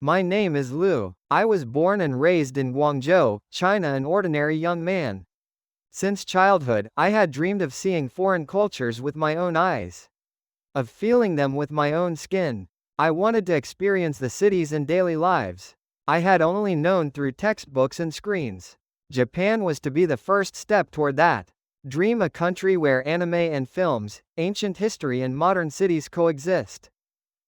My name is Lu. I was born and raised in Guangzhou, China, an ordinary young man. Since childhood, I had dreamed of seeing foreign cultures with my own eyes, of feeling them with my own skin. I wanted to experience the cities and daily lives I had only known through textbooks and screens. Japan was to be the first step toward that. Dream a country where anime and films, ancient history and modern cities coexist.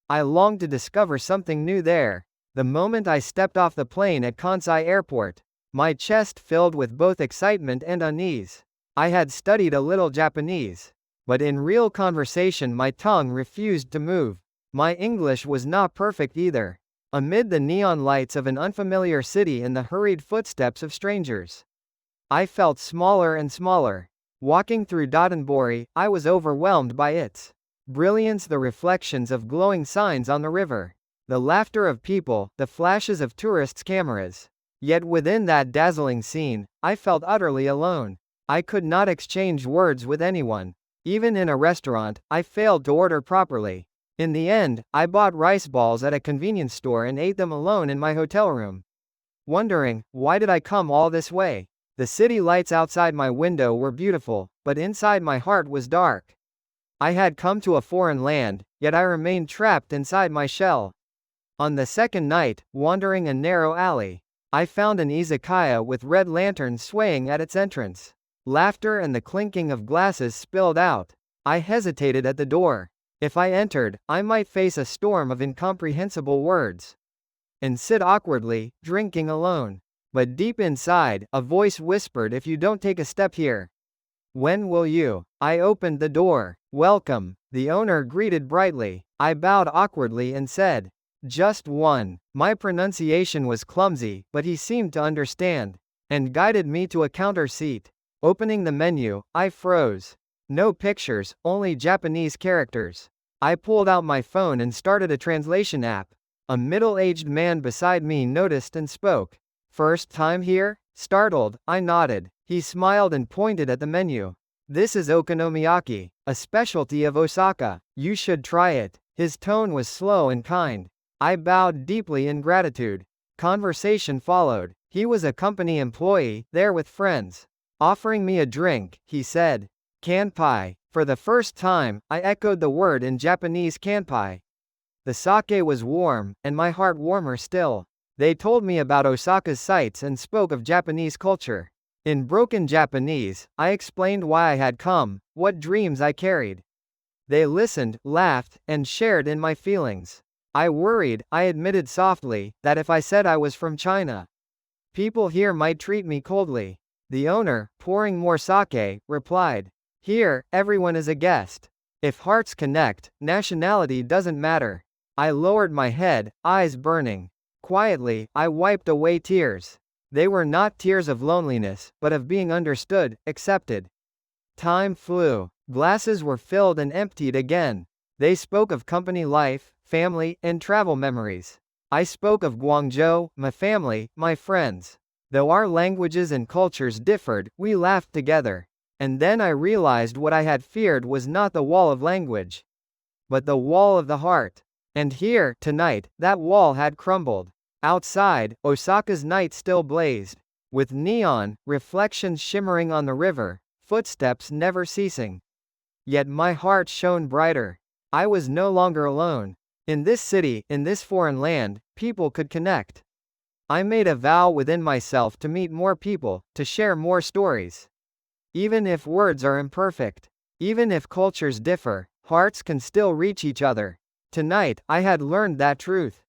I longed to discover something new there. The moment I stepped off the plane at Kansai Airport, my chest filled with both excitement and unease. I had studied a little Japanese, but in real conversation my tongue refused to move. My English was not perfect either. Amid the neon lights of an unfamiliar city and the hurried footsteps of strangers, I felt smaller and smaller. Walking through Dotonbori, I was overwhelmed by its brilliance, the reflections of glowing signs on the river, the laughter of people, the flashes of tourists' cameras. Yet within that dazzling scene, I felt utterly alone. I could not exchange words with anyone. Even in a restaurant, I failed to order properly. In the end, I bought rice balls at a convenience store and ate them alone in my hotel room, wondering, why did I come all this way? The city lights outside my window were beautiful, but inside my heart was dark. I had come to a foreign land, yet I remained trapped inside my shell. On the second night, wandering a narrow alley, I found an izakaya with red lanterns swaying at its entrance. Laughter and the clinking of glasses spilled out. I hesitated at the door. If I entered, I might face a storm of incomprehensible words and sit awkwardly, drinking alone. But deep inside, a voice whispered, if you don't take a step here, when will you? I opened the door. Welcome, the owner greeted brightly. I bowed awkwardly and said, just one. My pronunciation was clumsy, but he seemed to understand, and guided me to a counter seat. Opening the menu, I froze. No pictures, only Japanese characters. I pulled out my phone and started a translation app. A middle-aged man beside me noticed and spoke. First time here? Startled, I nodded. He smiled and pointed at the menu. This is okonomiyaki, a specialty of Osaka. You should try it. His tone was slow and kind. I bowed deeply in gratitude. Conversation followed. He was a company employee, there with friends. Offering me a drink, he said, kanpai. For the first time, I echoed the word in Japanese kanpai. The sake was warm, and my heart warmer still. They told me about Osaka's sights and spoke of Japanese culture. In broken Japanese, I explained why I had come, what dreams I carried. They listened, laughed, and shared in my feelings. I worried, I admitted softly, that if I said I was from China, people here might treat me coldly. The owner, pouring more sake, replied, here, everyone is a guest. If hearts connect, nationality doesn't matter. I lowered my head, eyes burning. Quietly, I wiped away tears. They were not tears of loneliness, but of being understood, accepted. Time flew. Glasses were filled and emptied again. They spoke of company life, family, and travel memories. I spoke of Guangzhou, my family, my friends. Though our languages and cultures differed, we laughed together. And then I realized what I had feared was not the wall of language, but the wall of the heart. And here, tonight, that wall had crumbled. Outside, Osaka's night still blazed, with neon, reflections shimmering on the river, footsteps never ceasing. Yet my heart shone brighter. I was no longer alone. In this city, in this foreign land, people could connect. I made a vow within myself to meet more people, to share more stories. Even if words are imperfect, even if cultures differ, hearts can still reach each other. Tonight, I had learned that truth.